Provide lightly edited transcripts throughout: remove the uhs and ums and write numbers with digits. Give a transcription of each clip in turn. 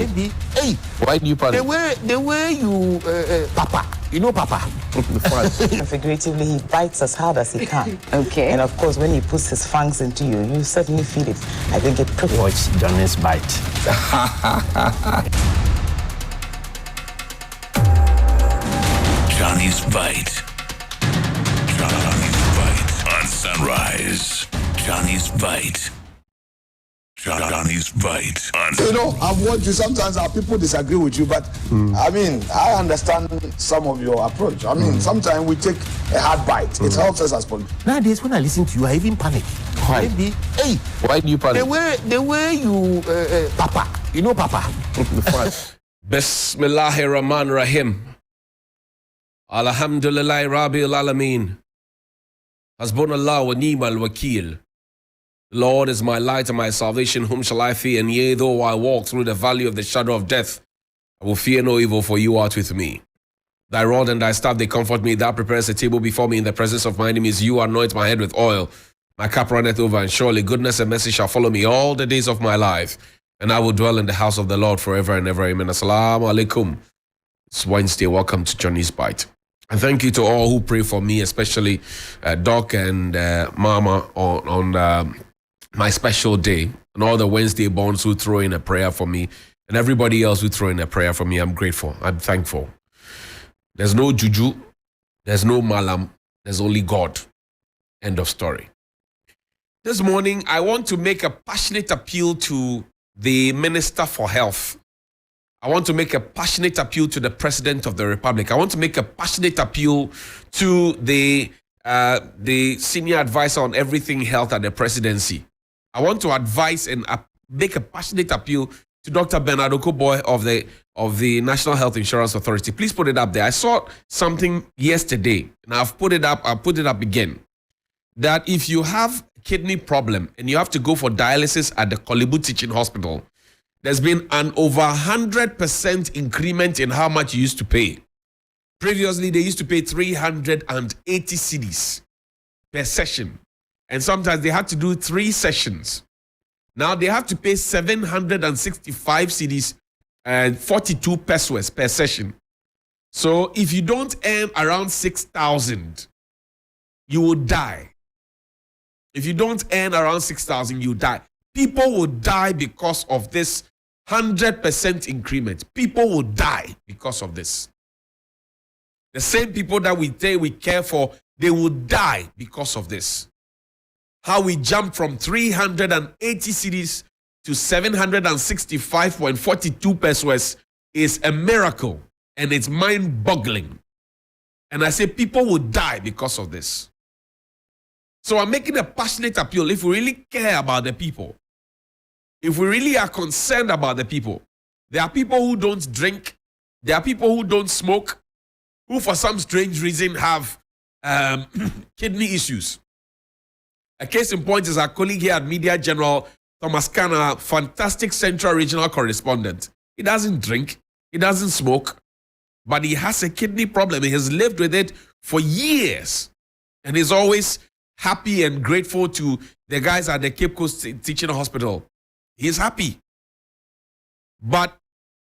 panic? Hey, Why do you panic? The way you, Papa, you know Papa. Figuratively, he bites as hard as he can. Okay. And of course, when he puts his fangs into you, you certainly feel it. I think it pretty Watch Johnny's bite. Johnny's Bite. Johnny's Bite on Sunrise. Johnny's Bite. Johnny's Bite on. You know, I've watched you. Sometimes our people disagree with you, but I mean, I understand some of your approach. I mean, sometimes we take a hard bite. It helps us as politicians. Nowadays, when I listen to you, I even panic. Why? Hey, Why do you panic? the way you, Papa, you know Papa. Bismillahir Rahman Rahim. Alhamdulillah Rabbil Alameen. Hasbunallah wa ni'mal wakil. The Lord is my light and my salvation, whom shall I fear? And yea, though I walk through the valley of the shadow of death, I will fear no evil, for you art with me. Thy rod and thy staff, they comfort me. Thou preparest a table before me in the presence of my enemies. You anoint my head with oil. My cup runneth over, and surely goodness and mercy shall follow me all the days of my life. And I will dwell in the house of the Lord forever and ever. Amen. Assalamu alaikum. It's Wednesday. Welcome to Johnny's Bite. And thank you to all who pray for me, especially Doc and Mama on my special day, and all the Wednesday borns who throw in a prayer for me, and everybody else who throw in a prayer for me. I'm grateful. I'm thankful. There's no juju. There's no malam. There's only God. End of story. This morning, I want to make a passionate appeal to the Minister for Health. I want to make a passionate appeal to the President of the Republic. I want to make a passionate appeal to the senior advisor on everything health at the presidency. I want to advise and make a passionate appeal to Dr. Bernard Okoboy of the National Health Insurance Authority. Please put it up there. I saw something yesterday, and I've put it up. I'll put it up again. That if you have a kidney problem and you have to go for dialysis at the Kolebu Teaching Hospital, there's been an over 100% increment in how much you used to pay. Previously, they used to pay 380 cedis per session. And sometimes they had to do 3 sessions. Now they have to pay 765 cedis and 42 pesos per session. So if you don't earn around 6,000, you will die. If you don't earn around 6,000, you die. People will die because of this 100% increment. People will die because of this. The same people that we say we care for, they will die because of this. How we jumped from 380 cedis to 765.42 pesos is a miracle, and it's mind-boggling. And I say people will die because of this. So I'm making a passionate appeal. If we really care about the people, if we really are concerned about the people, there are people who don't drink, there are people who don't smoke, who for some strange reason have kidney issues. A case in point is our colleague here at Media General, Thomas Kana, fantastic Central Regional Correspondent. He doesn't drink, he doesn't smoke, but he has a kidney problem. He has lived with it for years, and he's always happy and grateful to the guys at the Cape Coast Teaching Hospital. He's happy. But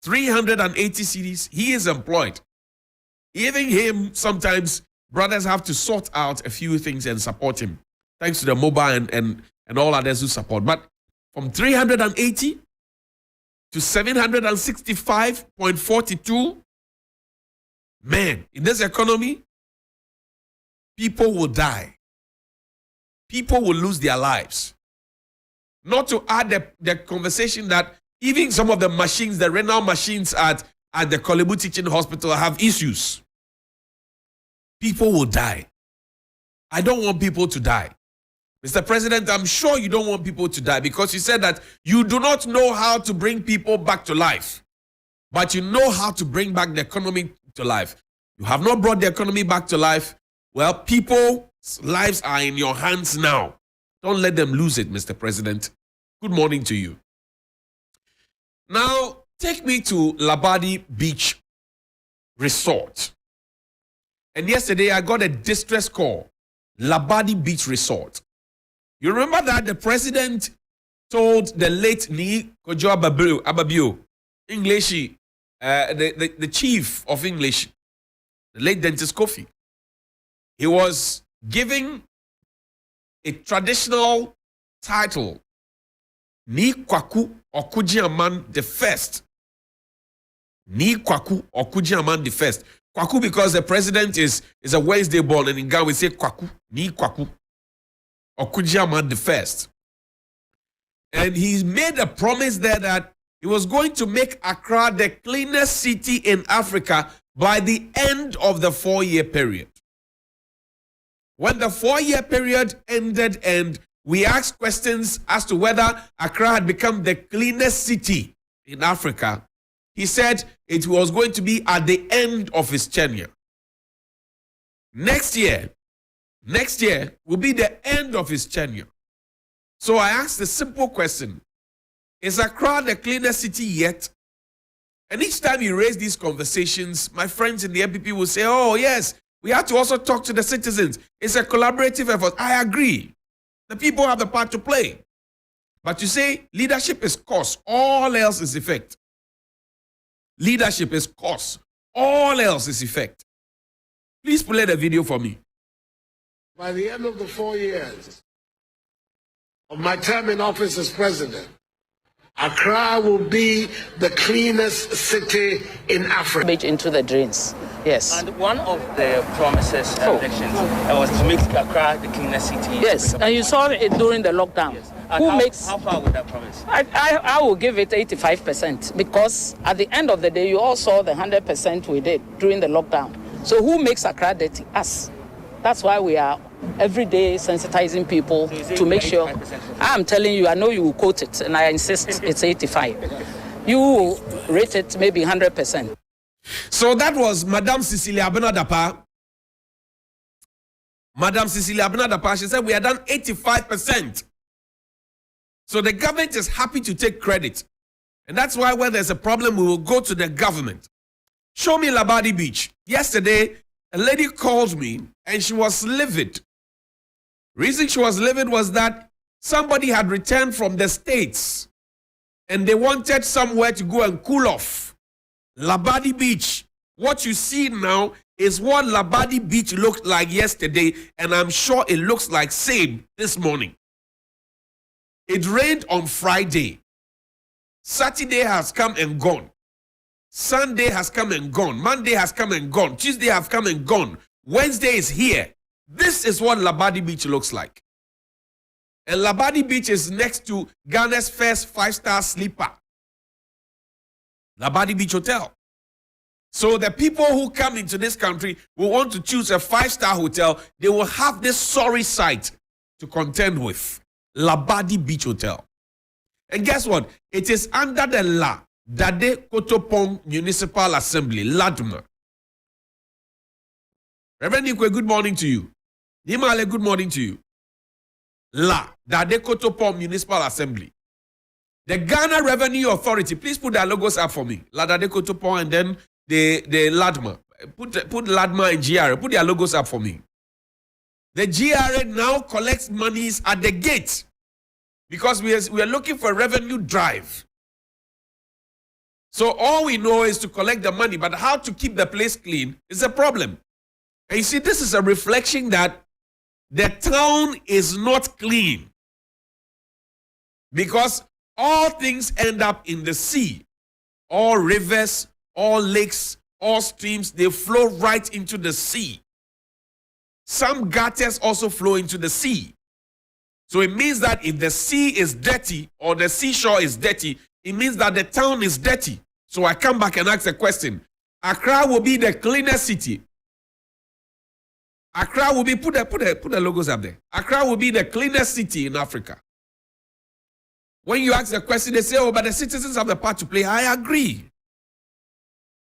380 cedis, he is employed. Even him, sometimes brothers have to sort out a few things and support him, thanks to the mobile and all others who support. But from 380 to 765.42, man, in this economy, people will die. People will lose their lives. Not to add the conversation that even some of the machines, the renal machines at the Kolebu Teaching Hospital have issues. People will die. I don't want people to die. Mr. President, I'm sure you don't want people to die because you said that you do not know how to bring people back to life, but you know how to bring back the economy to life. You have not brought the economy back to life. Well, people's lives are in your hands now. Don't let them lose it, Mr. President. Good morning to you. Now, take me to Labadi Beach Resort. And yesterday, I got a distress call. Labadi Beach Resort. You remember that the president told the late Ni Kojo Ababio English, the chief of English, the late Dentist Kofi, he was giving a traditional title, Ni Kwaku Okujiaman the First. Ni Kwaku Okujiaman the First. Kwaku because the president is a Wednesday born, and in Ghana we say Kwaku, Ni Kwaku Okujiaman the First. And he made a promise there that he was going to make Accra the cleanest city in Africa by the end of the 4-year period. When the 4-year period ended and we asked questions as to whether Accra had become the cleanest city in Africa, he said it was going to be at the end of his tenure. Next year will be the end of his tenure. So I asked a simple question. Is Accra the cleanest city yet? And each time you raise these conversations, my friends in the MPP will say, oh yes, we have to also talk to the citizens. It's a collaborative effort. I agree. The people have the part to play. But you say leadership is cause, all else is effect. Leadership is cause, all else is effect. Please play the video for me. By the end of the 4 years of my term in office as president, Accra will be the cleanest city in Africa. Into the drains, yes. And one of the promises elections was to make Accra the cleanest city. Yes, and you saw it during the lockdown. Yes. How far would that promise? I will give it 85% because at the end of the day, you all saw the 100% we did during the lockdown. So who makes Accra dirty? Us. That's why we are every day sensitizing people to make sure. I'm telling you, I know you will quote it, and I insist it's 85. You will rate it maybe 100%. So that was Madame Cecilia Benadapa. Madame Cecilia Benadapa, she said we are done 85%. So the government is happy to take credit. And that's why when there's a problem, we will go to the government. Show me Labadi Beach. Yesterday, a lady called me and she was livid. Reason she was livid was that somebody had returned from the States and they wanted somewhere to go and cool off. Labadi Beach. What you see now is what Labadi Beach looked like yesterday, and I'm sure it looks like same this morning. It rained on Friday. Saturday has come and gone. Sunday has come and gone. Monday has come and gone. Tuesday has come and gone. Wednesday is here. This is what Labadi Beach looks like. And Labadi Beach is next to Ghana's first 5-star sleeper, Labadi Beach Hotel. So the people who come into this country will want to choose a 5-star hotel. They will have this sorry sight to contend with. Labadi Beach Hotel. And guess what? It is under the Labadi Kotopong Municipal Assembly, LADMA. Reverend Nikwe, good morning to you. Nimale, good morning to you. Labadi Kotopong Municipal Assembly. The Ghana Revenue Authority, please put their logos up for me. Labadi Kotopong and then the LADMA. Put LADMA and GRA. Put their logos up for me. The GRA now collects monies at the gate because we are looking for a revenue drive. So all we know is to collect the money, but how to keep the place clean is a problem. And you see, this is a reflection that the town is not clean because all things end up in the sea. All rivers, all lakes, all streams, they flow right into the sea. Some gutters also flow into the sea. So it means that if the sea is dirty or the seashore is dirty, it means that the town is dirty. So I come back and ask a question. Accra will be the cleanest city. Accra will be, put the logos up there. Accra will be the cleanest city in Africa. When you ask the question, they say, oh, but the citizens have the part to play. I agree.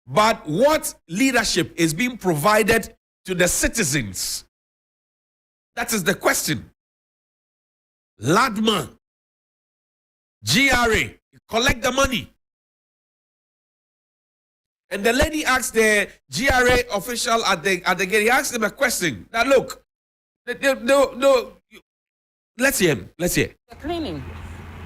But what leadership is being provided to the citizens? That is the question. LADMA, GRA, collect the money. And the lady asked the GRA official at the gate, he asked him a question. Now look, let's hear him. Let's hear. The cleaning.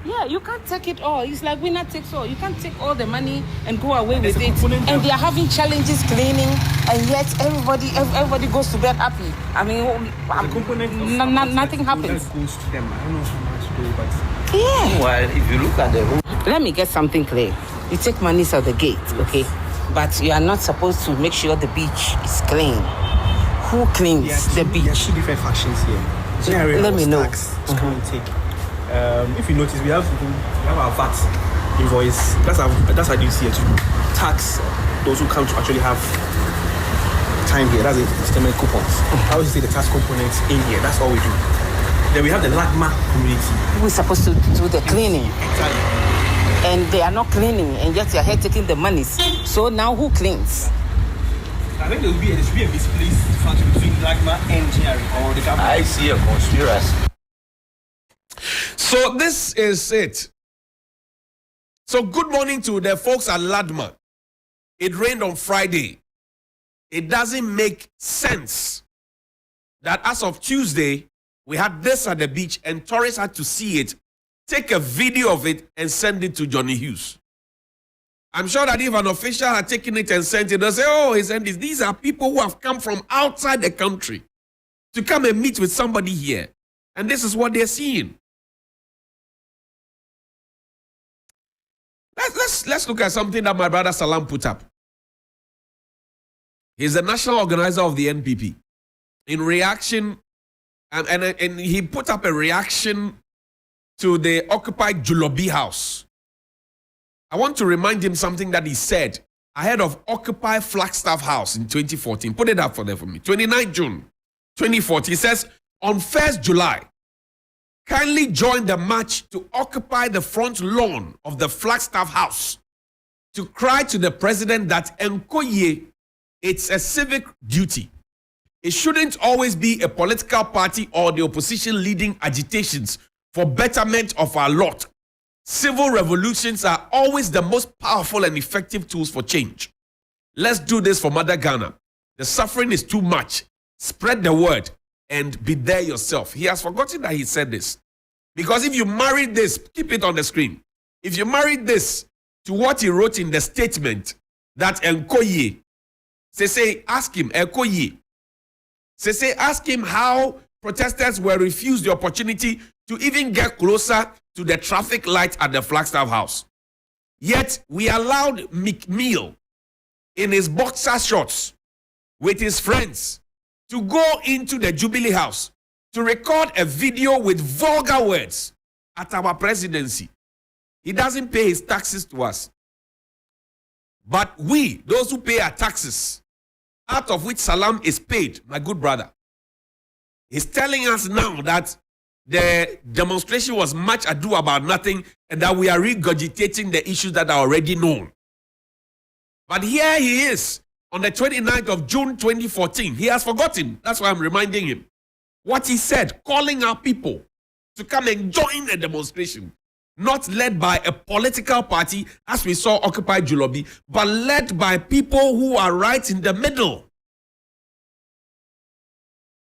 Yeah, you can't take it all. It's like winner takes all. You can't take all the money and go away with it. And they are having challenges cleaning, and yet everybody goes to bed happy. I mean, nothing happens. That goes to them. I don't know how much to do, but Yeah. well, if you look at the room, Let me get something clear. You take money out the gate, okay? But you are not supposed to make sure the beach is clean. Who cleans the beach? There are two different factions here. Generally, Let me know. tax is coming take. If you notice, we have our VAT invoice. That's how you see it. Tax those who come to actually have time here. That's the statement coupons. I always say the tax components in here. That's all we do. Then we have the LAGMA community. We're supposed to do the cleaning, Exactly. and they are not cleaning, and yet you're here taking the monies. So now who cleans? I think there should be a misplaced function between LAGMA and GRE or the government. I see a conspiracy. So this is it. So good morning to the folks at Ladma. It rained on Friday. It doesn't make sense that as of Tuesday, we had this at the beach and tourists had to see it, take a video of it and send it to Johnny Hughes. I'm sure that if an official had taken it and sent it, they'll say, oh, he sent this. These are people who have come from outside the country to come and meet with somebody here. And this is what they're seeing. Let's look at something that my brother Salam put up. He's the national organizer of the NPP. In reaction, and he put up a reaction to the occupied Julobi house. I want to remind him something that he said ahead of Occupy Flagstaff House in 2014. Put it up for me. 29 June 2014. He says, on 1st July, kindly join the march to occupy the front lawn of the Flagstaff House to cry to the president that Nkoye, it's a civic duty. It shouldn't always be a political party or the opposition leading agitations for betterment of our lot. Civil revolutions are always the most powerful and effective tools for change. Let's do this for Mother Ghana. The suffering is too much. Spread the word and be there yourself. He has forgotten that he said this. Because if you married this, keep it on the screen. If you married this to what he wrote in the statement that Nkoye, ask him, Nkoye, ask him how protesters were refused the opportunity to even get closer to the traffic light at the Flagstaff House. Yet we allowed McNeil in his boxer shorts with his friends to go into the Jubilee House to record a video with vulgar words at our presidency. He doesn't pay his taxes to us. But we, those who pay our taxes, out of which Salam is paid, my good brother, he's telling us now that the demonstration was much ado about nothing and that we are regurgitating the issues that are already known. But here he is on the 29th of June 2014. He has forgotten. That's why I'm reminding him. What he said, calling our people to come and join the demonstration, not led by a political party, as we saw Occupy Julobi, but led by people who are right in the middle.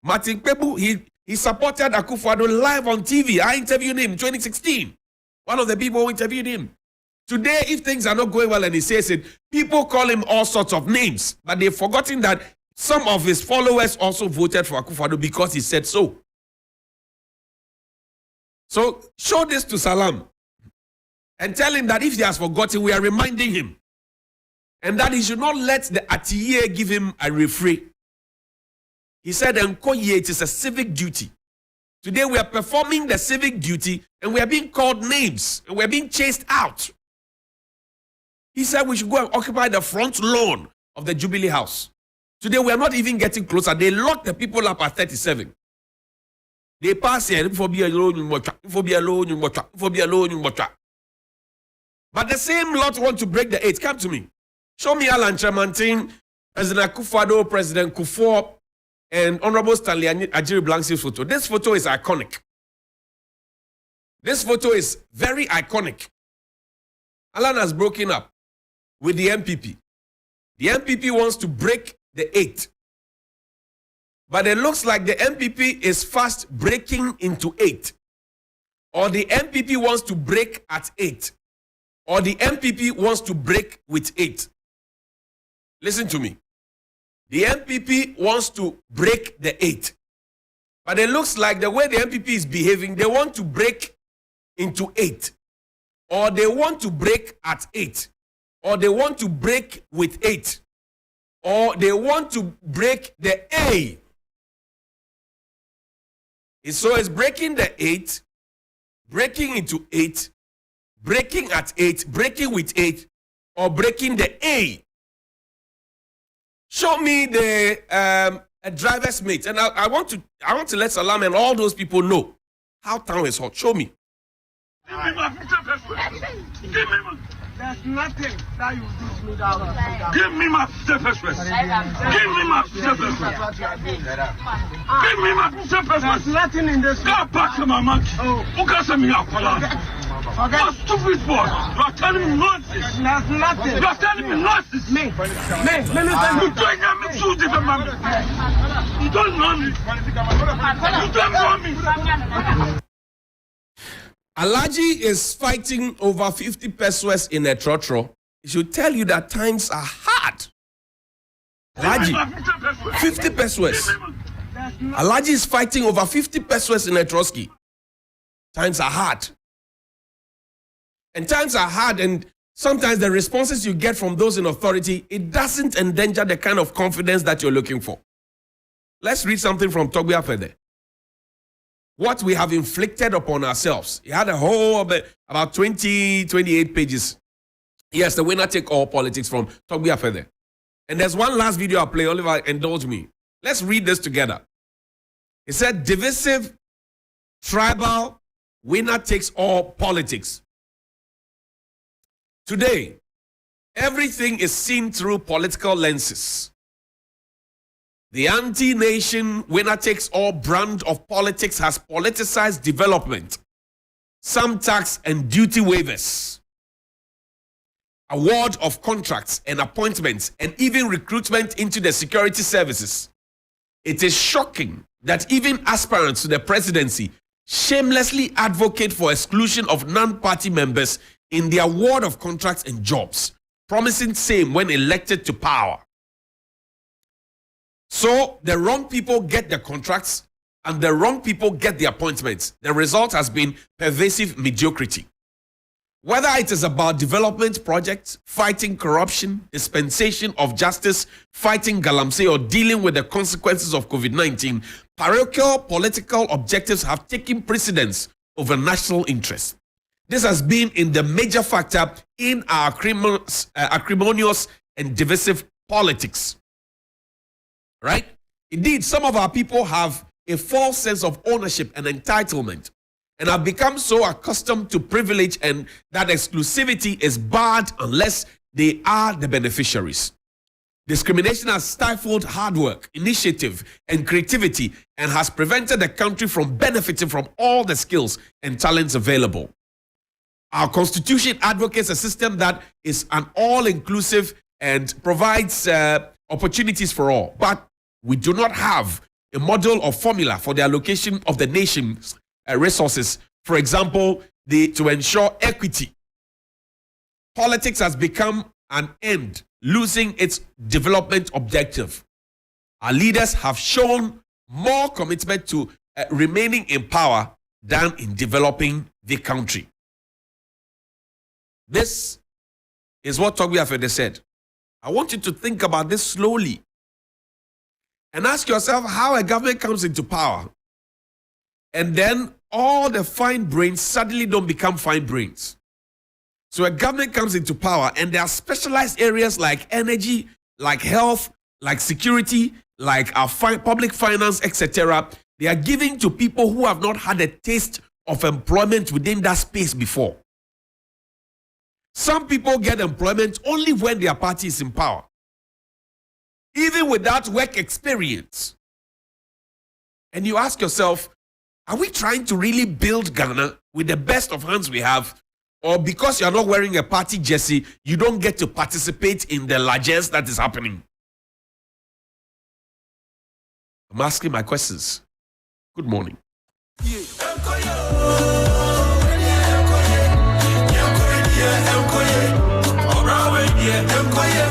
Martin Kpebu, he supported Akufo-Addo live on TV. I interviewed him in 2016. One of the people who interviewed him. Today, if things are not going well and he says it, people call him all sorts of names, but they've forgotten that some of his followers also voted for Akufo-Addo because he said so. So show this to Salam and tell him that if he has forgotten, we are reminding him. And that he should not let the Atiye give him a referee. He said, Nkoye, it is a civic duty. Today we are performing the civic duty and we are being called names and we are being chased out. He said we should go and occupy the front lawn of the Jubilee House. Today we are not even getting closer. They locked the people up at 37. They pass here, but the same lot want to break the 8. Come to me. Show me Alan Tremantin, President Akufo-Addo, President Kufuor, and Honorable Stanley Ajiri Blank's photo. This photo is iconic. This photo is very iconic. Alan has broken up with the MPP. The MPP wants to break the 8. But it looks like the MPP is fast breaking into 8. or the MPP wants to break at 8, or the MPP wants to break with 8. Listen to me. The MPP wants to break the 8. But it looks like the way the MPP is behaving, they want to break into 8. Or they want to break at 8. Or they want to break with 8. Or they want to break the A. So it's breaking the 8, breaking into 8, breaking at 8, breaking with 8, or breaking the A. Show me the a driver's mate, and I want to let Salam and all those people know how town is hot. Show me. Give me my give me my. There's nothing that you do me that. Give me my self-respect. Give me my self-respect. Give me my self-respect. There's nothing in this. Go back to my mouth. Who can send me out? What stupid boy? You are telling me nonsense. There's nothing. You are telling me nonsense. Me. You don't me two different men. You don't know me. You don't know me. Alaji is fighting over 50 pesos in a trotro. It should tell you that times are hard. Alaji, 50 pesos. Alaji is fighting over 50 pesos in a Trotsky. Times are hard. And times are hard, and sometimes the responses you get from those in authority, it doesn't endanger the kind of confidence that you're looking for. Let's read something from Togbe Afede. What we have inflicted upon ourselves. He had a whole about 28 pages. Yes, the winner take all politics from Togbe Afede. And there's one last video I'll play. Oliver, indulge me. Let's read this together. He said, divisive, tribal, winner takes all politics. Today, everything is seen through political lenses. The anti-nation winner-takes-all brand of politics has politicized development, some tax and duty waivers, award of contracts and appointments, and even recruitment into the security services. It is shocking that even aspirants to the presidency shamelessly advocate for exclusion of non-party members in the award of contracts and jobs, promising same when elected to power. So the wrong people get the contracts and the wrong people get the appointments. The result has been pervasive mediocrity. Whether it is about development projects, fighting corruption, dispensation of justice, fighting galamsey, or dealing with the consequences of COVID-19, parochial political objectives have taken precedence over national interest. This has been in the major factor in our acrimonious and divisive politics. Right? Indeed, some of our people have a false sense of ownership and entitlement and have become so accustomed to privilege and that exclusivity is barred unless they are the beneficiaries. Discrimination has stifled hard work, initiative, and creativity and has prevented the country from benefiting from all the skills and talents available. Our constitution advocates a system that is an all-inclusive and provides opportunities for all, but we do not have a model or formula for the allocation of the nation's resources. For example, to ensure equity. Politics has become an end, losing its development objective. Our leaders have shown more commitment to remaining in power than in developing the country. This is what Togbe Afede said. I want you to think about this slowly and ask yourself how a government comes into power and then all the fine brains suddenly don't become fine brains. So a government comes into power and there are specialized areas like energy, like health, like security, like our public finance, etc. They are giving to people who have not had a taste of employment within that space before. Some people get employment only when their party is in power, even without work experience. And you ask yourself, are we trying to really build Ghana with the best of hands we have? Or because you're not wearing a party jersey, you don't get to participate in the largesse that is happening? I'm asking my questions. Good morning. fire.